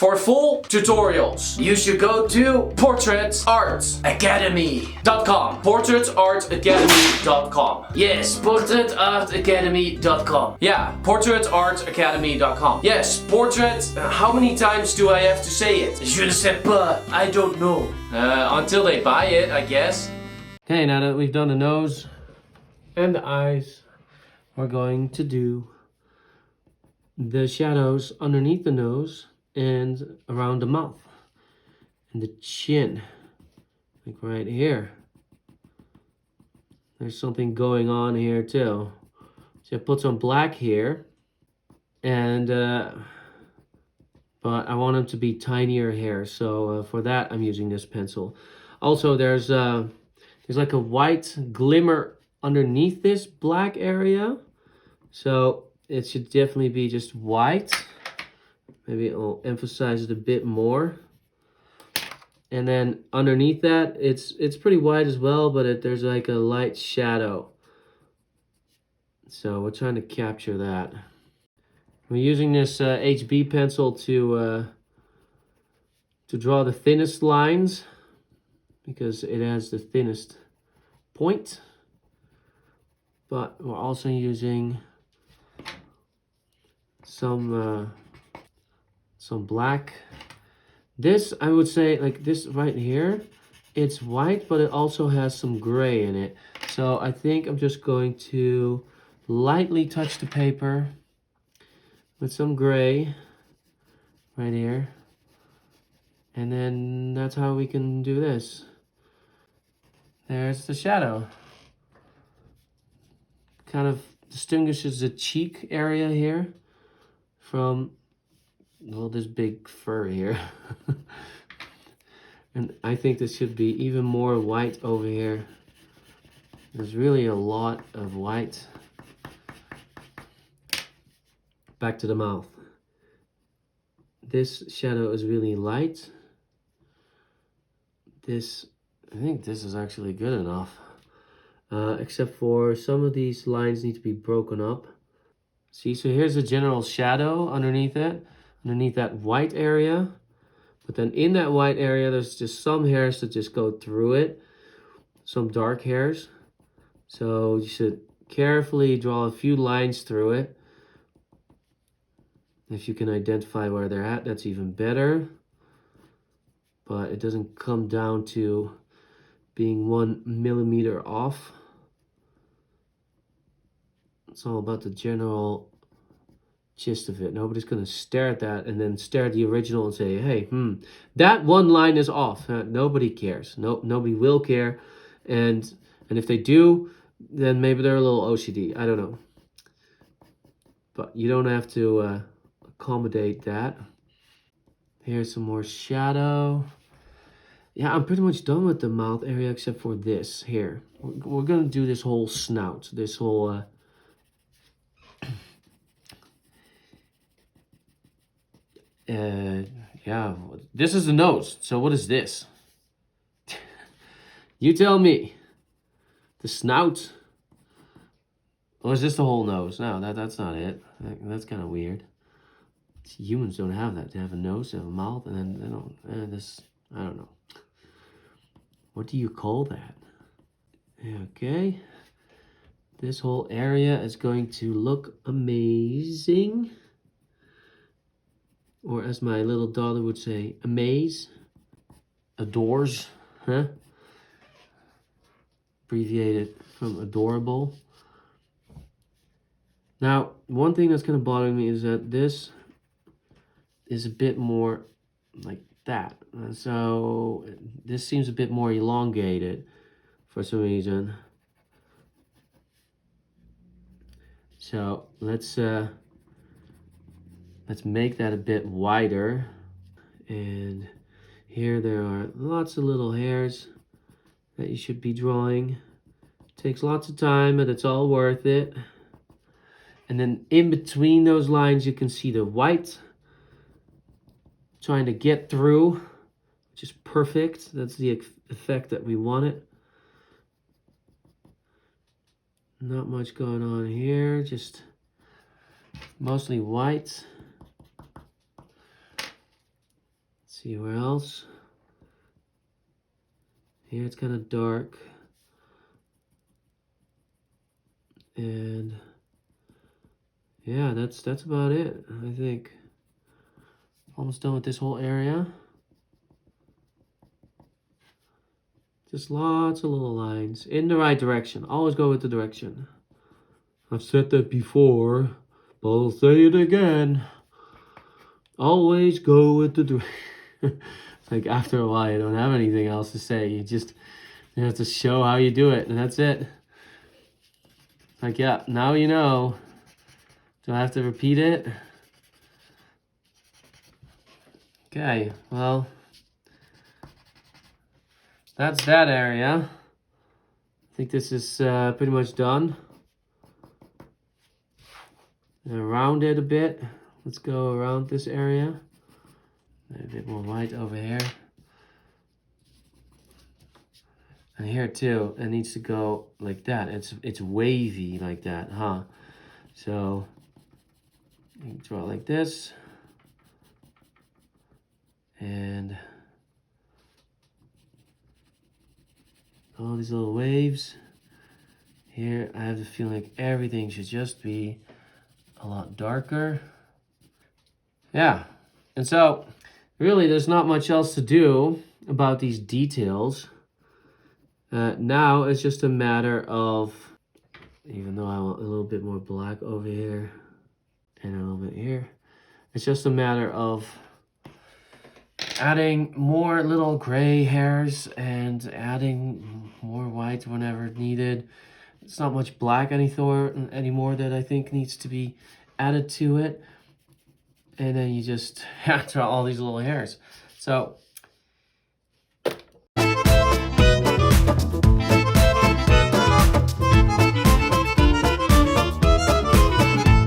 For full tutorials, you should go to portraitartacademy.com. Portraitartacademy.com. Yes, portraitartacademy.com. Yeah, portraitartacademy.com. Yes, portrait. How many times do I have to say it? Je ne sais pas. I don't know. Until they buy it, I guess. Okay, now that we've done the nose and the eyes, we're going to do the shadows underneath the nose and around the mouth and the chin, like right here. There's something going on here too. So I put some black here, and but I want them to be tinier hair, so for that I'm using this pencil. Also, there's like a white glimmer underneath this black area, so it should definitely be just white. Maybe I'll emphasize it a bit more. And then underneath that, it's pretty white as well, but there's like a light shadow. So we're trying to capture that. We're using this HB pencil to draw the thinnest lines, because it has the thinnest point. But we're also using some black. This, I would say, like this right here, it's white, but it also has some gray in it. So I think I'm just going to lightly touch the paper with some gray right here. And then that's how we can do this. There's the shadow. Kind of distinguishes the cheek area here from, well, this big fur here. And I think this should be even more white over here. There's really a lot of white. Back to the mouth. This shadow is really light. I think this is actually good enough. Except for some of these lines need to be broken up. See, so here's a general shadow underneath it, underneath that white area. But then in that white area, there's just some hairs that just go through it, some dark hairs. So you should carefully draw a few lines through it. If you can identify where they're at, that's even better. But it doesn't come down to being 1 millimeter off. It's all about the general gist of it. Nobody's going to stare at that and then stare at the original and say, hey, that one line is off. Nobody cares. Nobody will care. And if they do, then maybe they're a little OCD. I don't know. But you don't have to accommodate that. Here's some more shadow. Yeah, I'm pretty much done with the mouth area except for this here. We're going to do this whole snout, this whole... yeah, this is the nose. So what is this? You tell me. The snout? Or is this the whole nose? No, that's not it. That's kind of weird. Humans don't have that. They have a nose, they have a mouth, and then they don't. I don't know. What do you call that? Okay. This whole area is going to look amazing. Or as my little daughter would say, amaze, adores, huh? Abbreviated from adorable. Now, one thing that's kind of bothering me is that this is a bit more like that. And so this seems a bit more elongated for some reason. So let's make that a bit wider. And here there are lots of little hairs that you should be drawing. It takes lots of time, but it's all worth it. And then in between those lines, you can see the white trying to get through, which is perfect. That's the effect that we wanted. Not much going on here, just mostly white. See where else? Here it's kind of dark. And yeah, that's about it, I think. Almost done with this whole area. Just lots of little lines in the right direction. Always go with the direction. I've said that before, but I'll say it again. Always go with the direction. It's like after a while, you don't have anything else to say. You have to show how you do it, and that's it. Like, yeah, now you know. Do I have to repeat it? Okay, well, that's that area. I think this is pretty much done. Around it a bit. Let's go around this area. A bit more white over here. And here too, it needs to go like that. It's wavy like that, huh? So you can draw it like this. And all these little waves. Here, I have the feeling like everything should just be a lot darker. Yeah, and so really there's not much else to do about these details. Now it's just a matter of, even though I want a little bit more black over here and a little bit here, it's just a matter of adding more little gray hairs and adding more white whenever needed. It's not much black anymore that I think needs to be added to it. And then you just draw all these little hairs. So